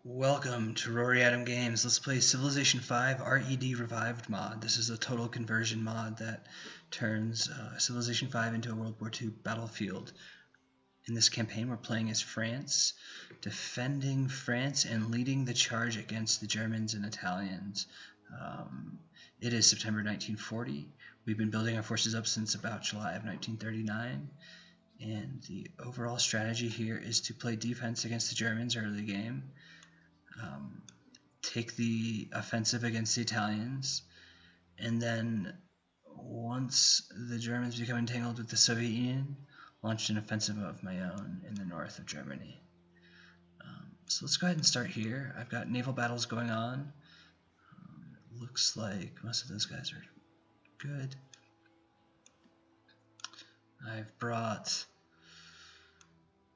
Welcome to Rory Games. Let's play Civilization V R.E.D. Revived mod. This is a total conversion mod that turns Civilization V into a World War II battlefield. In this campaign, we're playing as France, defending France and leading the charge against the Germans and Italians. It is September 1940. We've been building our forces up since about July of 1939. And the overall strategy here is to play defense against the Germans early game. Take the offensive against the Italians, and then once the Germans become entangled with the Soviet Union, launched an offensive of my own in the north of Germany. So let's go ahead and start here. I've got naval battles going on. It looks like most of those guys are good. I've brought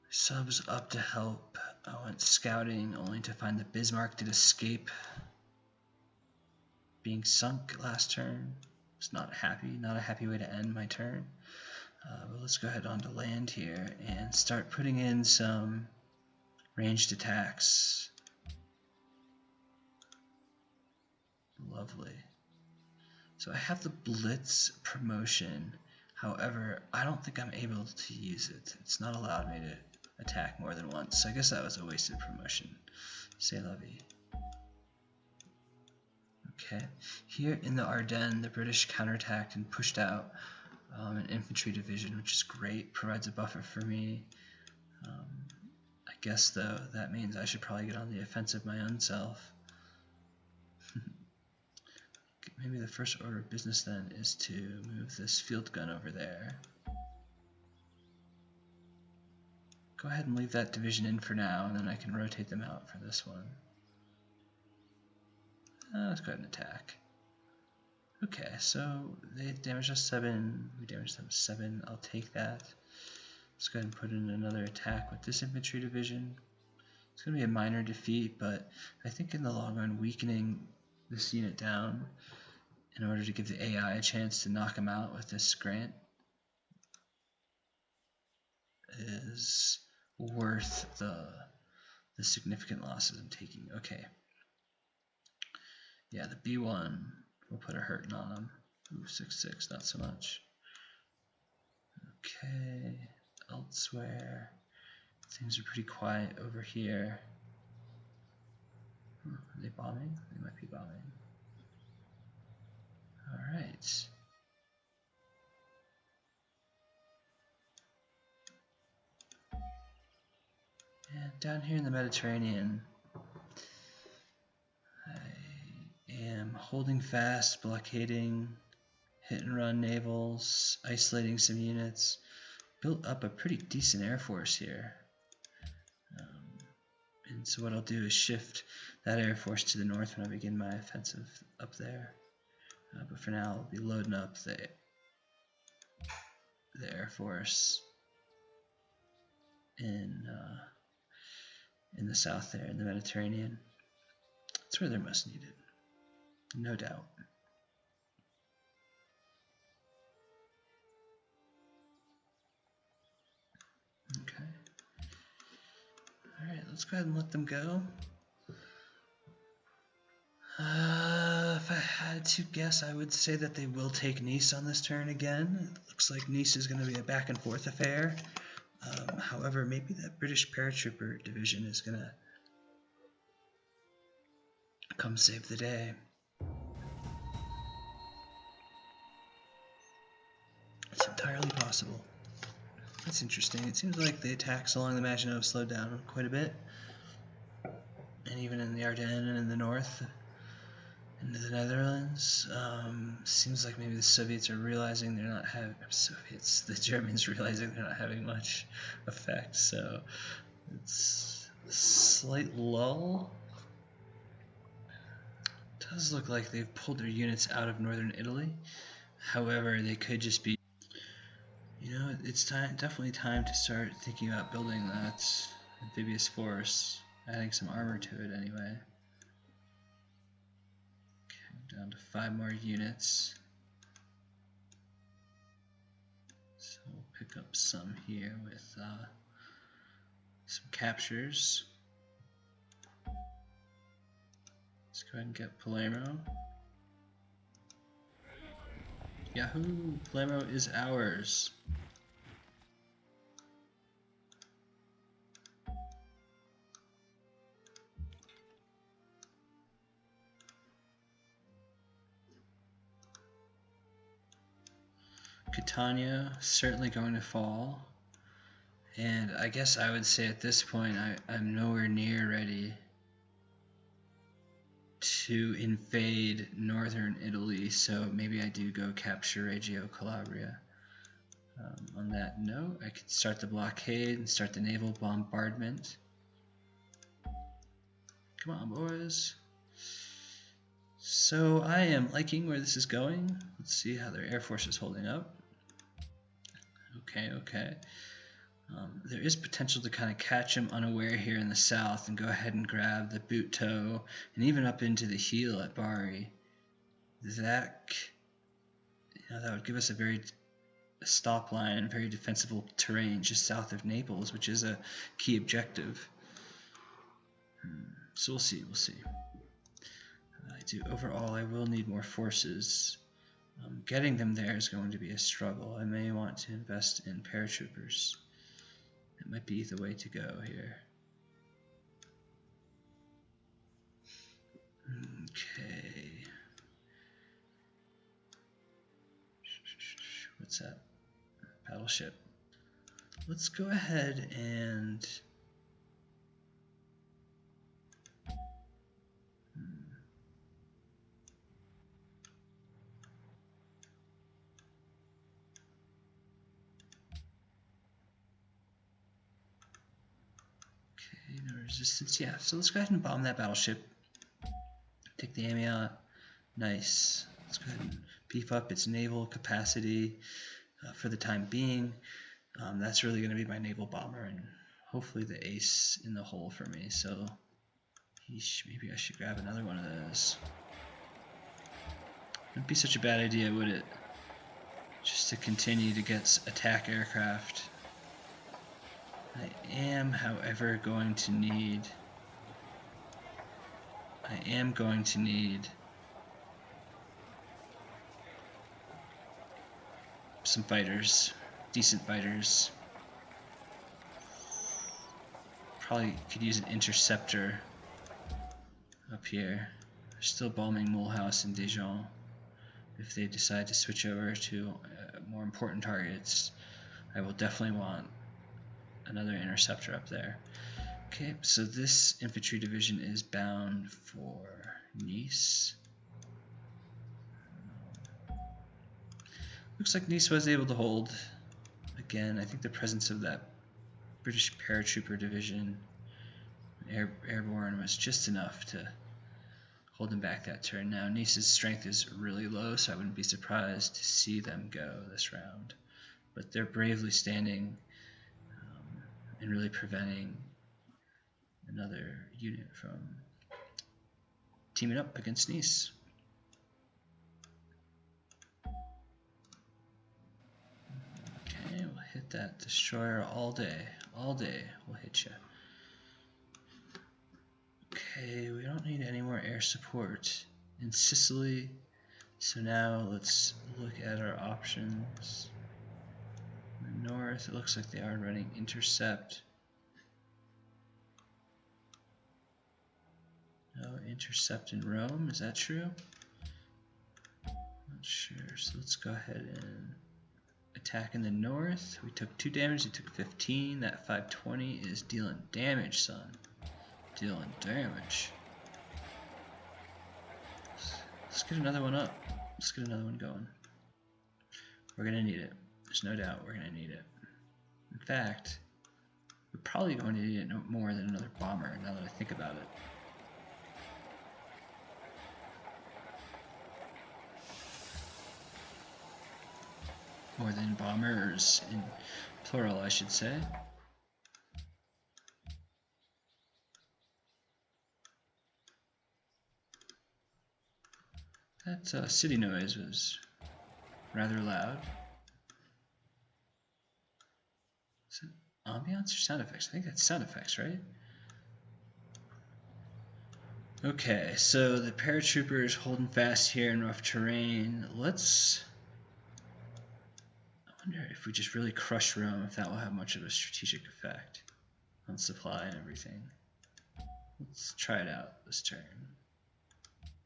subs up to help. I went scouting only to find that Bismarck did escape being sunk last turn. It's not a happy way to end my turn. But let's go ahead onto land here and start putting in some ranged attacks. Lovely. So I have the Blitz promotion. However, I don't think I'm able to use it. It's not allowed me to attack more than once. So I guess that was a wasted promotion. C'est la vie. Okay, here in the Ardennes, the British counterattacked and pushed out an infantry division, which is great, provides a buffer for me. I guess, though, that means I should probably get on the offensive my own self. Maybe the first order of business then is to move this field gun over there. Go ahead and leave that division in for now, and then I can rotate them out for this one. Let's go ahead and attack. Okay, so they damaged us 7, we damaged them 7, I'll take that. Let's go ahead and put in another attack with this infantry division. It's going to be a minor defeat, but I think in the long run, weakening this unit down in order to give the AI a chance to knock him out with this Grant is worth the significant losses I'm taking. Okay. Yeah, the B1 will put a hurting on him. Ooh, 6-6, not so much. Okay, elsewhere. Things are pretty quiet over here. Are they bombing? They might be bombing. Alright. And down here in the Mediterranean, I am holding fast, blockading, hit and run navals, isolating some units. Built up a pretty decent air force here. And so what I'll do is shift that air force to the north when I begin my offensive up there. But for now, I'll be loading up the air force in the south there, in the Mediterranean. It's where they're most needed, no doubt. Okay. Alright, let's go ahead and let them go. If I had to guess, I would say that they will take Nice on this turn again. It looks like Nice is going to be a back and forth affair. However, maybe that British paratrooper division is going to come save the day. It's entirely possible. That's interesting. It seems like the attacks along the Maginot have slowed down quite a bit. And even in the Ardennes and in the north, into the Netherlands, seems like maybe the Soviets are realizing they're not having, the Germans realizing they're not having much effect, so it's a slight lull. It does look like they've pulled their units out of northern Italy. However, they could just be, it's definitely time to start thinking about building that amphibious force, adding some armor to it anyway. Down to 5 more units. So we'll pick up some here with some captures. Let's go ahead and get Palermo. Yahoo! Palermo is ours. Catania certainly going to fall. And I guess I would say at this point I'm nowhere near ready to invade northern Italy, so maybe I do go capture Reggio Calabria. On that note, I could start the blockade and start the naval bombardment. Come on, boys. So I am liking where this is going. Let's see how their air force is holding up. Okay. There is potential to kind of catch them unaware here in the south and go ahead and grab the boot toe and even up into the heel at Bari. That would give us a stop line and very defensible terrain just south of Naples, which is a key objective. So we'll see. Overall, I will need more forces. Getting them there is going to be a struggle. I may want to invest in paratroopers. That might be the way to go here. Okay. What's that? Battleship. Let's go ahead and no resistance. Yeah, so let's go ahead and bomb that battleship. Take the enemy out. Nice. Let's go ahead and beef up its naval capacity for the time being. That's really going to be my naval bomber and hopefully the ace in the hole for me. So maybe I should grab another one of those. Wouldn't be such a bad idea, would it? Just to continue to get attack aircraft. I am, however, going to need some fighters, decent fighters. Probably could use an interceptor up here. They're still bombing Mulhouse and Dijon. If they decide to switch over to more important targets, I will definitely want another interceptor up there. Okay, so this infantry division is bound for Nice. Looks like Nice was able to hold. Again, I think the presence of that British paratrooper division, airborne, was just enough to hold them back that turn. Now, Nice's strength is really low, so I wouldn't be surprised to see them go this round. But they're bravely standing and really preventing another unit from teaming up against Nice. Okay, we'll hit that destroyer all day. All day we'll hit you. Okay, we don't need any more air support in Sicily. So now let's look at our options. In the north, it looks like they are running intercept. No intercept in Rome, is that true? Not sure, so let's go ahead and attack in the north. We took 2 damage, they took 15. That 520 is dealing damage, son. Dealing damage. Let's get another one up. Let's get another one going. We're gonna need it. There's no doubt we're gonna need it. In fact, we're probably going to need it no more than another bomber now that I think about it. More than bombers, in plural I should say. That city noise was rather loud. Is it ambiance or sound effects? I think that's sound effects, right? Okay, so the paratroopers holding fast here in rough terrain. I wonder if we just really crush Rome, if that will have much of a strategic effect on supply and everything. Let's try it out this turn.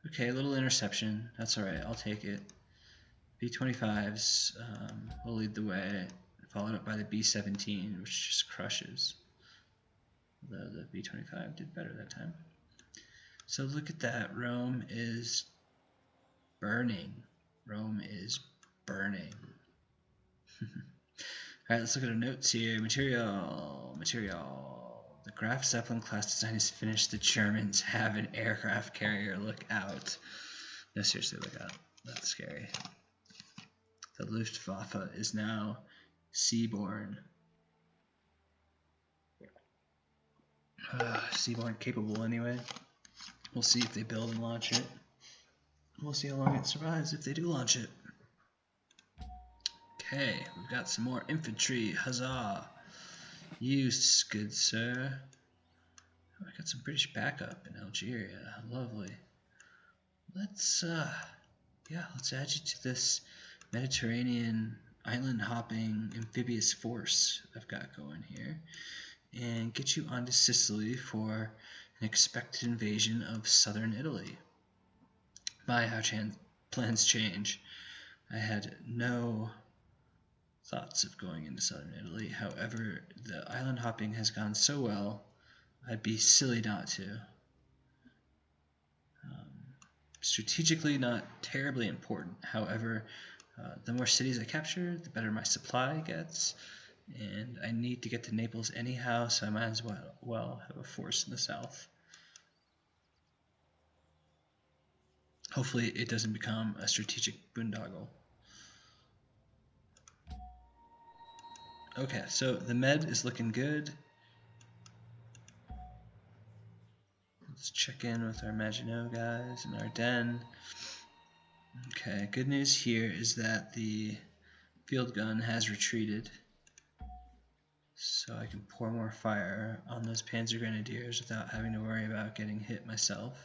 Okay, a little interception. That's alright, I'll take it. B-25s will lead the way, followed up by the B-17, which just crushes. Although the B-25 did better that time. So look at that. Rome is burning. Rome is burning. Alright, let's look at our notes here. Material. The Graf Zeppelin class design is finished. The Germans have an aircraft carrier. Look out. No, seriously, look out. That's scary. The Luftwaffe is now seaborne. Seaborne capable anyway. We'll see if they build and launch it. We'll see how long it survives if they do launch it. Okay, we've got some more infantry. Huzzah! Use, good sir. Oh, I got some British backup in Algeria. Lovely. Let's add you to this Mediterranean island hopping amphibious force I've got going here, and get you onto Sicily for an expected invasion of southern Italy. My, how plans change. I had no thoughts of going into southern Italy. However, the island hopping has gone so well, I'd be silly not to. Strategically, not terribly important. However, the more cities I capture, the better my supply gets, and I need to get to Naples anyhow, so I might as well have a force in the south. Hopefully it doesn't become a strategic boondoggle. Okay, so the Med is looking good. Let's check in with our Maginot guys and our den. Okay, good news here is that the field gun has retreated, so I can pour more fire on those Panzer Grenadiers without having to worry about getting hit myself.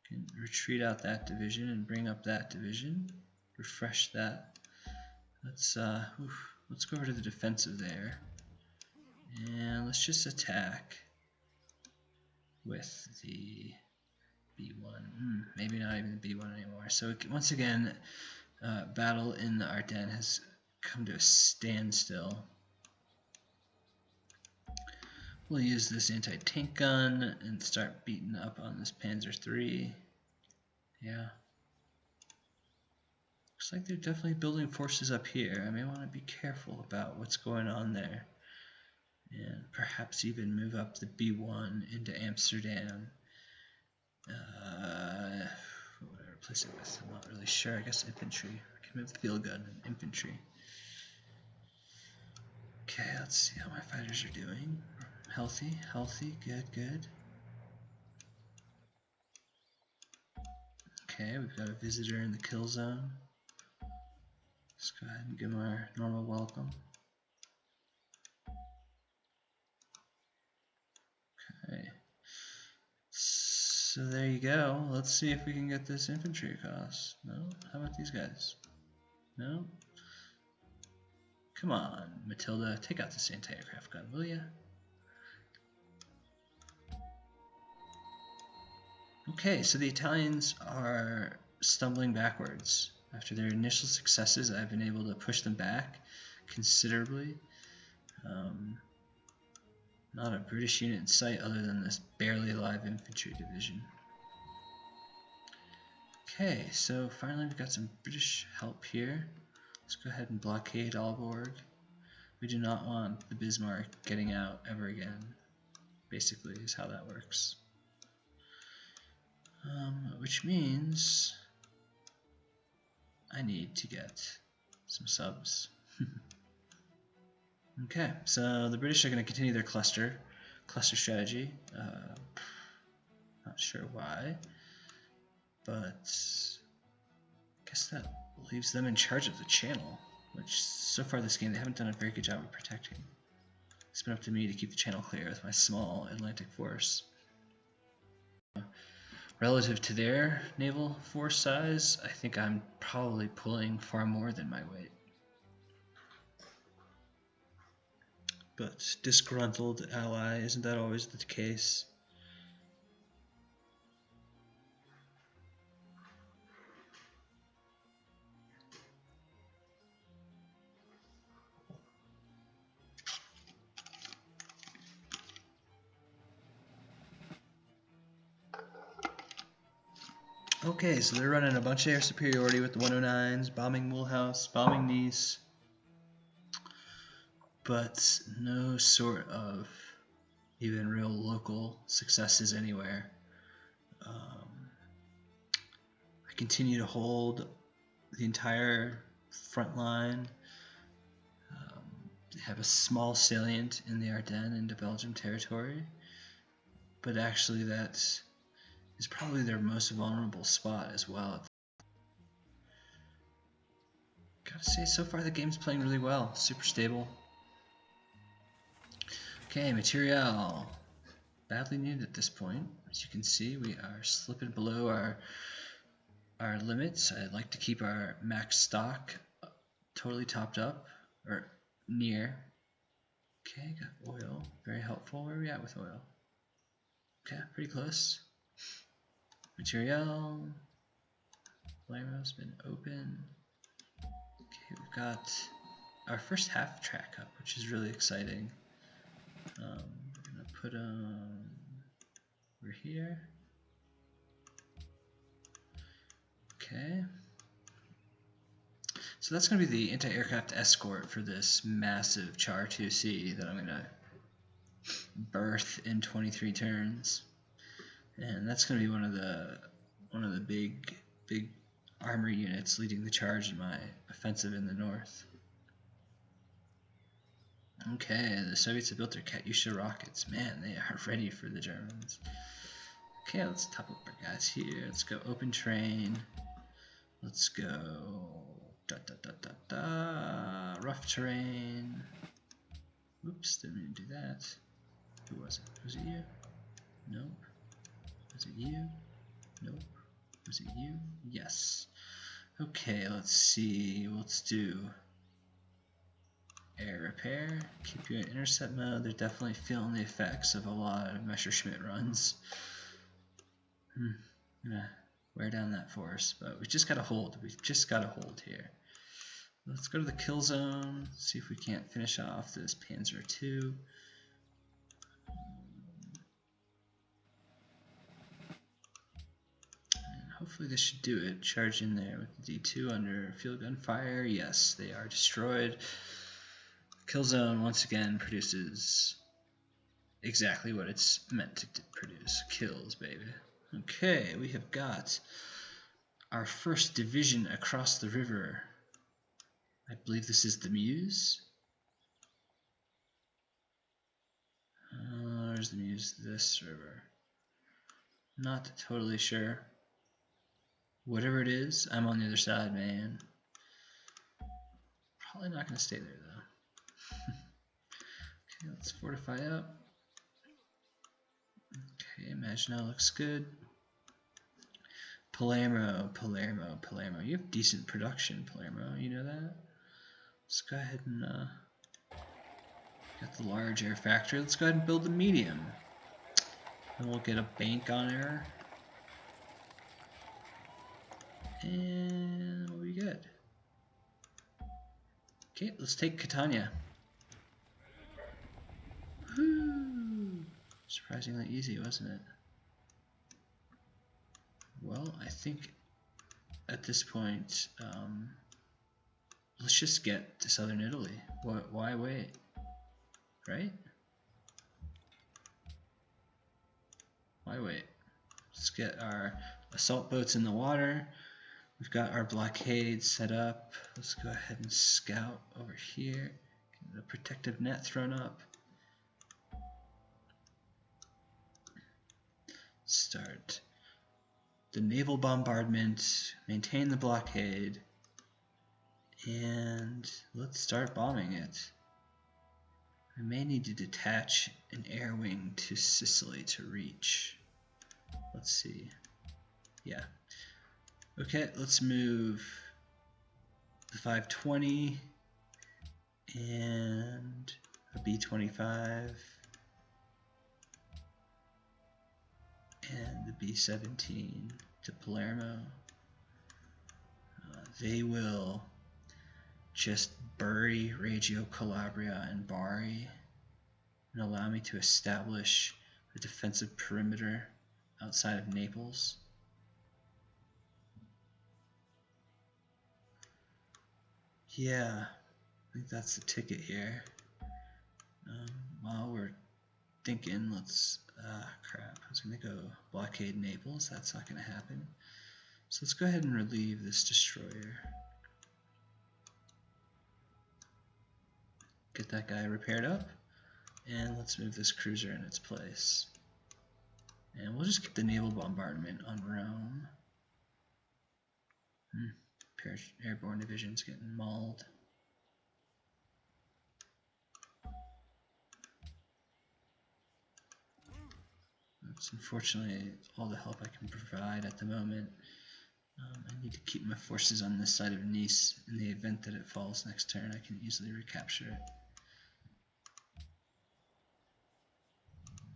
Can retreat out that division and bring up that division. Refresh that. Let's go over to the defensive there, and let's just attack with the B1. Maybe not even the B1 anymore. So once again, battle in the Ardennes has come to a standstill. We'll use this anti-tank gun and start beating up on this Panzer III. Yeah. Looks like they're definitely building forces up here. I may want to be careful about what's going on there. And perhaps even move up the B1 into Amsterdam. What would I replace it with? I'm not really sure. I guess infantry. I can move the field gun and infantry. Okay, let's see how my fighters are doing. Healthy, good. Okay, we've got a visitor in the kill zone. Let's go ahead and give him our normal welcome. Okay. So there you go. Let's see if we can get this infantry across. No? How about these guys? No? Come on, Matilda, take out this anti-aircraft gun, will ya? Okay, so the Italians are stumbling backwards. After their initial successes, I've been able to push them back considerably. Not a British unit in sight other than this barely alive infantry division. Okay, so finally we've got some British help here. Let's go ahead and blockade Aalborg. We do not want the Bismarck getting out ever again, basically is how that works. Which means I need to get some subs. Okay, so the British are going to continue their cluster strategy. Not sure why, but I guess that leaves them in charge of the channel, which so far this game they haven't done a very good job of protecting. It's been up to me to keep the channel clear with my small Atlantic force. Relative to their naval force size, I think I'm probably pulling far more than my weight. But disgruntled ally, isn't that always the case? Okay, so they're running a bunch of air superiority with the 109s, bombing Mulhouse, bombing Nice, but no sort of even real local successes anywhere. I continue to hold the entire front line. Have a small salient in the Ardennes into Belgium territory, but actually that is probably their most vulnerable spot as well. Gotta say, so far the game's playing really well. Super stable. Okay, material. Badly needed at this point. As you can see, we are slipping below our limits. I'd like to keep our max stock totally topped up, or near. Okay, got oil. Very helpful. Where are we at with oil? Okay, pretty close. Material. Palermo's been open. Okay, we've got our first half track up, which is really exciting. We're gonna put them over here. Okay. So that's going to be the anti-aircraft escort for this massive Char 2C that I'm going to birth in 23 turns. And that's going to be one of the big armor units leading the charge in my offensive in the north. Okay, the Soviets have built their Katyusha rockets. Man, they are ready for the Germans. Okay, let's top up our guys here. Let's go open terrain. Let's go rough terrain. Oops, didn't mean to do that. Who was it? Was it you? Nope. Was it you? Nope. Was it you? Yes. Okay, let's see. Let's do air repair. Keep you in intercept mode. They're definitely feeling the effects of a lot of Messerschmitt runs. Gonna wear down that force, but we just gotta hold. We've just gotta hold here. Let's go to the kill zone. See if we can't finish off this Panzer II. And hopefully this should do it. Charge in there with the D2 under field gun fire. Yes, they are destroyed. Kill zone once again produces exactly what it's meant to produce. Kills, baby. Okay, we have got our first division across the river. I believe this is the Meuse. Where's the Meuse? This river. Not totally sure. Whatever it is, I'm on the other side, man. Probably not going to stay there, though. Okay, let's fortify up. Okay, Maginot looks good. Palermo. You have decent production, Palermo. You know that? Let's go ahead and get the large air factory. Let's go ahead and build the medium. And we'll get a bank on air. And we'll be good. Okay, let's take Catania. Woo! Surprisingly easy, wasn't it? Well, I think at this point, let's just get to southern Italy. Why wait? Right? Why wait? Let's get our assault boats in the water. We've got our blockade set up. Let's go ahead and scout over here. Get a protective net thrown up. Start the naval bombardment. Maintain the blockade. And let's start bombing it. I may need to detach an air wing to Sicily to reach. let's see. Yeah. Okay, let's move the 520 and a B25 and the B17 to Palermo. They will just bury Reggio Calabria and Bari and allow me to establish a defensive perimeter outside of Naples. Yeah, I think that's the ticket here. While we're thinking, let's, crap, I was gonna go blockade Naples. That's not gonna happen. So let's go ahead and relieve this destroyer. Get that guy repaired up, and let's move this cruiser in its place. And we'll just get the naval bombardment on Rome. Airborne division's getting mauled. That's unfortunately all the help I can provide at the moment. I need to keep my forces on this side of Nice. In the event that it falls next turn, I can easily recapture it.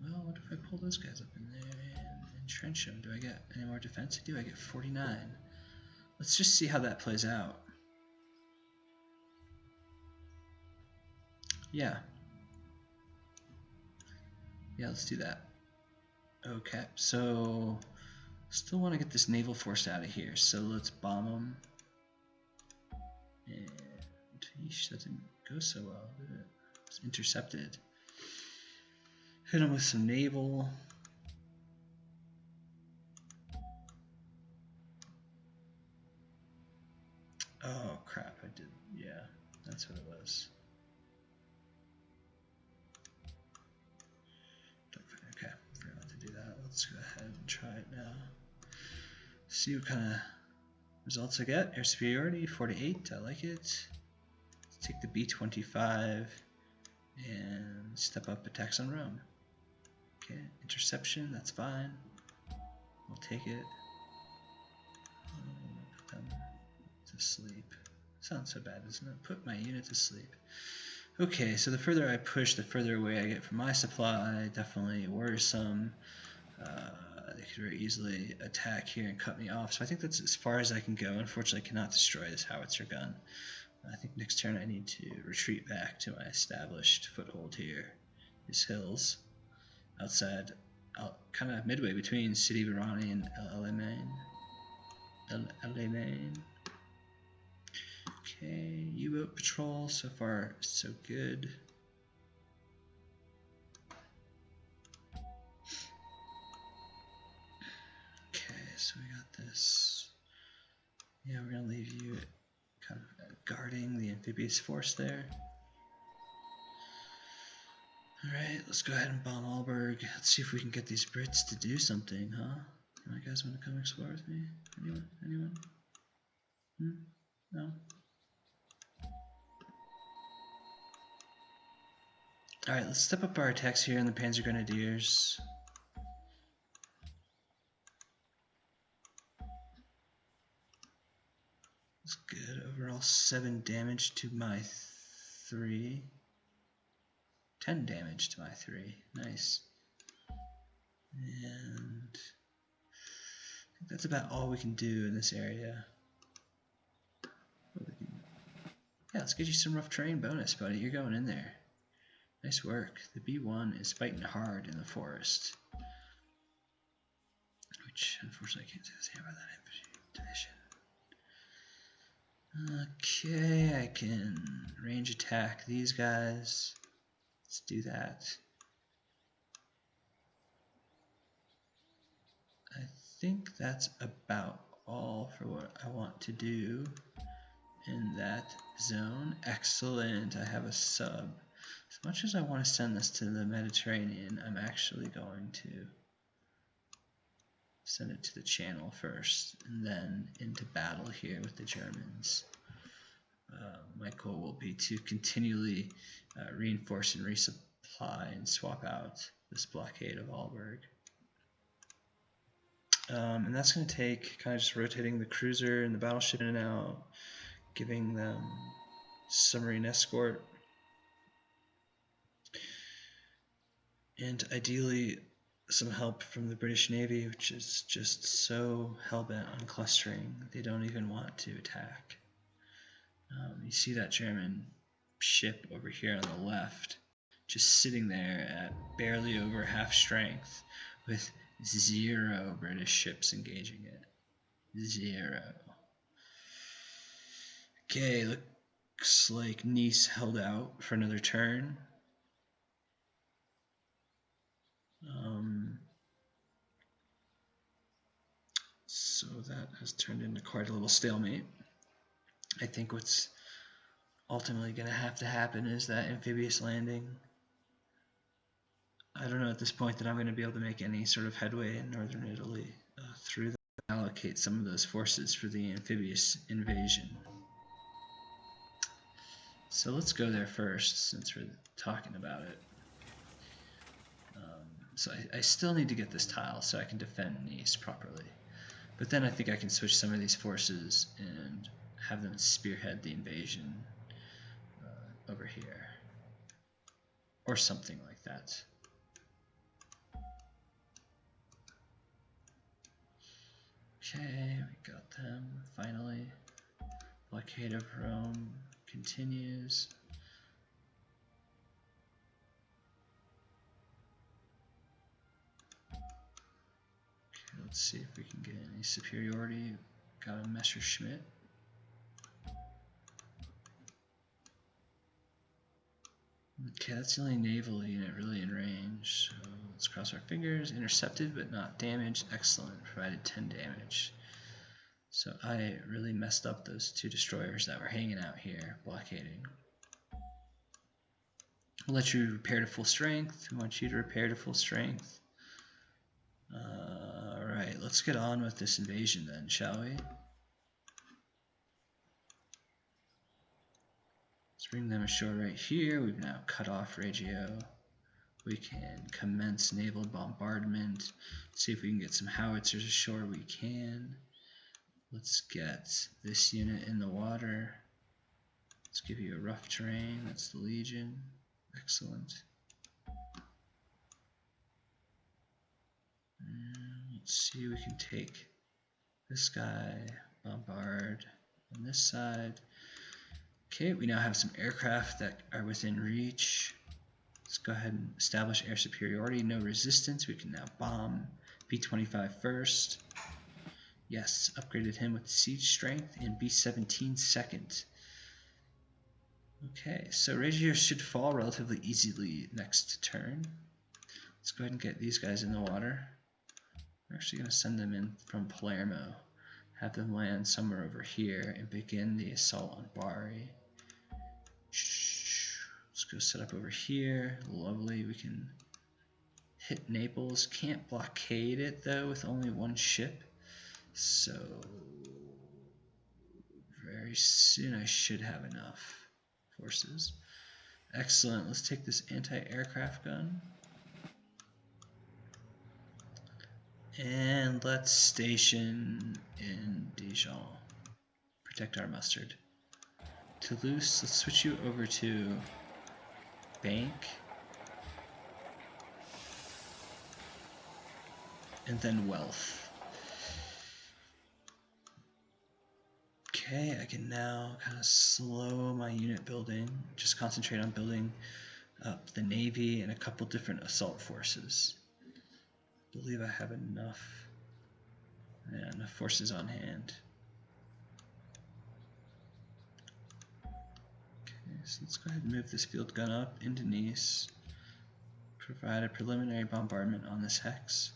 Well, what if I pull those guys up in there and entrench them? Do I get any more defense? I do. I get 49. Let's just see how that plays out. Yeah. Yeah, let's do that. Okay, so still want to get this naval force out of here, so let's bomb them. And yeesh, that didn't go so well, did it? It's intercepted. Hit them with some naval. Oh crap, I did. Yeah, that's what it was. Okay, forgot to do that. Let's go ahead and try it now. See what kind of results I get. Air superiority, 48. I like it. Let's take the B-25 and step up attacks on Rome. Okay, interception, that's fine. We'll take it. Put them to sleep. Sounds so bad, doesn't it? Put my unit to sleep. Okay, so the further I push, the further away I get from my supply. Definitely worrisome. They could very easily attack here and cut me off. So I think that's as far as I can go. Unfortunately, I cannot destroy this howitzer gun. I think next turn I need to retreat back to my established foothold here. These hills outside, kind of midway between City Verani and Alamein. Okay, U-boat patrol, so far so good. Okay, so we got this. Yeah, we're gonna leave you kind of guarding the amphibious force there. Alright, let's go ahead and bomb Alberg. Let's see if we can get these Brits to do something, huh? You guys want to come explore with me? Anyone? Anyone? No? Alright, let's step up our attacks here in the Panzer Grenadiers. That's good. Overall 7 damage to my 3. 10 damage to my 3. Nice. And I think that's about all we can do in this area. Yeah, let's get you some rough terrain bonus, buddy. You're going in there. Nice work. The B1 is fighting hard in the forest. Which, unfortunately, I can't say the same about that infantry division. Okay, I can range attack these guys. Let's do that. I think that's about all for what I want to do in that zone. Excellent. I have a sub. As much as I want to send this to the Mediterranean, I'm actually going to send it to the Channel first and then into battle here with the Germans. My goal will be to continually reinforce and resupply and swap out this blockade of Alberg. And that's going to take kind of just rotating the cruiser and the battleship in and out, giving them submarine escort, and ideally some help from the British Navy, which is just so hell-bent on clustering, they don't even want to attack. You see that German ship over here on the left, just sitting there at barely over half strength, with 0 British ships engaging it. 0. Okay, looks like Nice held out for another turn. So that has turned into quite a little stalemate. I think what's ultimately going to have to happen is that amphibious landing. I don't know at this point that I'm going to be able to make any sort of headway in northern Italy through that. Allocate some of those forces for the amphibious invasion. So let's go there first since we're talking about it. So I still need to get this tile so I can defend Nice properly. But then I think I can switch some of these forces and have them spearhead the invasion over here. Or something like that. Okay, we got them, finally. Blockade of Rome continues. Okay, let's see if we can get any superiority. Got a Messerschmitt. Okay, that's the only naval unit really in range. So let's cross our fingers. Intercepted but not damaged. Excellent. Provided 10 damage. So I really messed up those 2 destroyers that were hanging out here, blockading. We'll let you repair to full strength. We want you to repair to full strength. Alright, let's get on with this invasion then, shall we? Let's bring them ashore right here. We've now cut off Reggio. We can commence naval bombardment. See if we can get some howitzers ashore. We can. Let's get this unit in the water. Let's give you a rough terrain. That's the Legion. Excellent. Let's see, we can take this guy, bombard on this side. Okay, we now have some aircraft that are within reach. Let's go ahead and establish air superiority. No resistance. We can now bomb B-25 first. Yes, upgraded him with siege strength and B-17 second. Okay, so Reggio should fall relatively easily next turn. Let's go ahead and get these guys in the water. We're actually going to send them in from Palermo. Have them land somewhere over here and begin the assault on Bari. Let's go set up over here. Lovely. We can hit Naples. Can't blockade it though with only 1 ship. So very soon I should have enough forces. Excellent. Let's take this anti-aircraft gun. And let's station in Dijon. Protect our mustard. Toulouse, let's switch you over to Bank. And then Wealth. Okay, I can now kind of slow my unit building. Just concentrate on building up the Navy and a couple different assault forces. I believe I have enough forces on hand. Okay, so let's go ahead and move this field gun up into Nice. Provide a preliminary bombardment on this hex.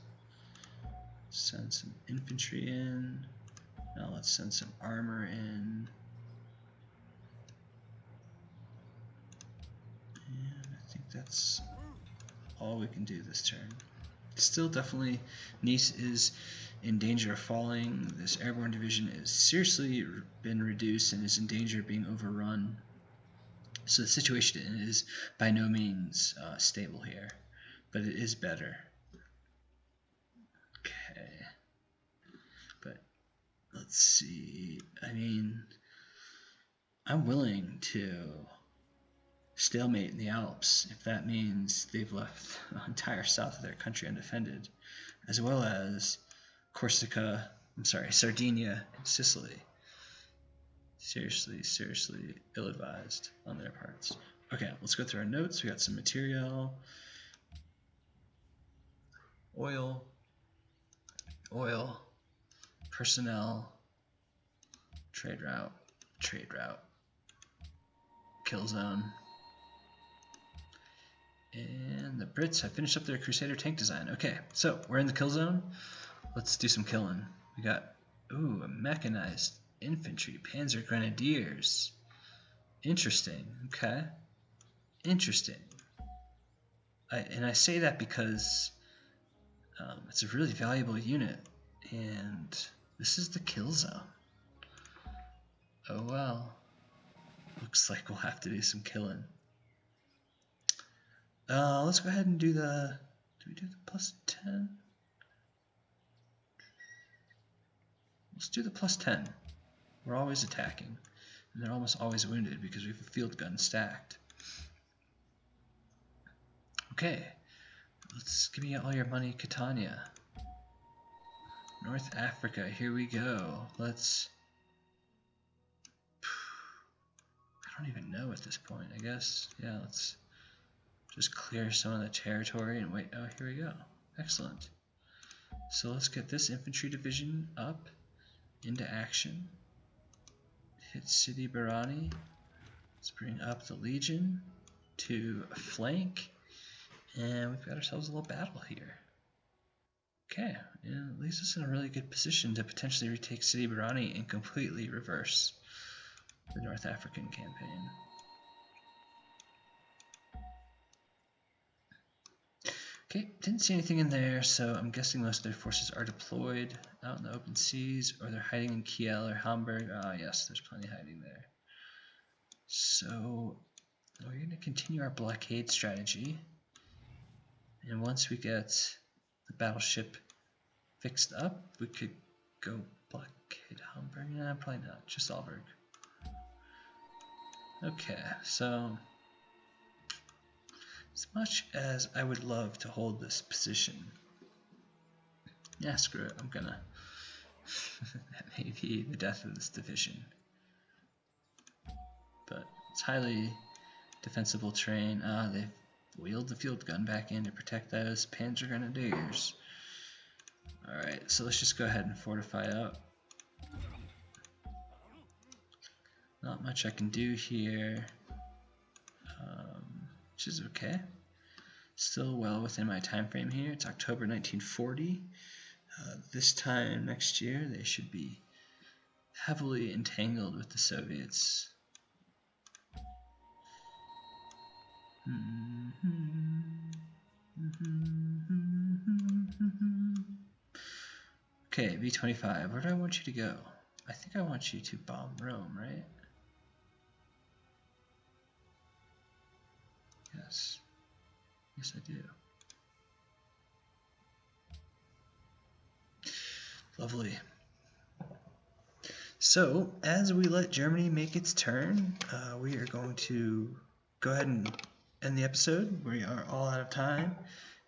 Send some infantry in. Now let's send some armor in. And I think that's all we can do this turn. Still, definitely, Nice is in danger of falling. This airborne division is seriously been reduced and is in danger of being overrun. So the situation is by no means stable here, but it is better. Okay. let's see. I mean, I'm willing to stalemate in the Alps if that means they've left the entire south of their country undefended, as well as Sardinia and Sicily. Seriously ill-advised on their parts. Okay, let's go through our notes. We got some material, oil, personnel, trade route, kill zone. And the Brits have finished up their Crusader tank design. Okay, so we're in the kill zone. Let's do some killing. We got, a mechanized infantry, Panzer Grenadiers. Interesting, okay. Interesting. I say that because it's a really valuable unit, and this is the kill zone. Oh well. Looks like we'll have to do some killing. Let's go ahead and do the... Do we do the plus 10? Let's do the plus 10. We're always attacking, and they're almost always wounded because we have a field gun stacked. Okay, let's give me all your money, Catania. North Africa, here we go. Let's... I don't even know at this point, I guess. Yeah, let's just clear some of the territory and wait. Oh, here we go. Excellent. So let's get this infantry division up into action. Hit Sidi Barani. Let's bring up the Legion to a flank. And we've got ourselves a little battle here. Okay, and it leaves us in a really good position to potentially retake Sidi Barani and completely reverse the North African campaign. Okay, didn't see anything in there, so I'm guessing most of their forces are deployed out in the open seas, or they're hiding in Kiel or Hamburg. Ah, yes, there's plenty hiding there. So we're going to continue our blockade strategy, and once we get the battleship fixed up, we could go blockade Hamburg. Nah, probably not, just Aalborg. Okay, so as much as I would love to hold this position, yeah, screw it, I'm gonna. That may be the death of this division. But it's highly defensible terrain. They've wheeled the field gun back in to protect those Panzer Grenadiers. Alright, so let's just go ahead and fortify up. Not much I can do here, which is okay. Still well within my time frame here. It's October 1940. This time next year, they should be heavily entangled with the Soviets. Okay, B-25, where do I want you to go? I think I want you to bomb Rome, right? Yes. Yes, I do. Lovely. So, as we let Germany make its turn, we are going to go ahead and end the episode. We are all out of time.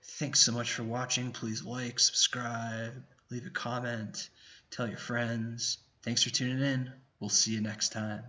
Thanks so much for watching. Please like, subscribe, leave a comment, tell your friends. Thanks for tuning in. We'll see you next time.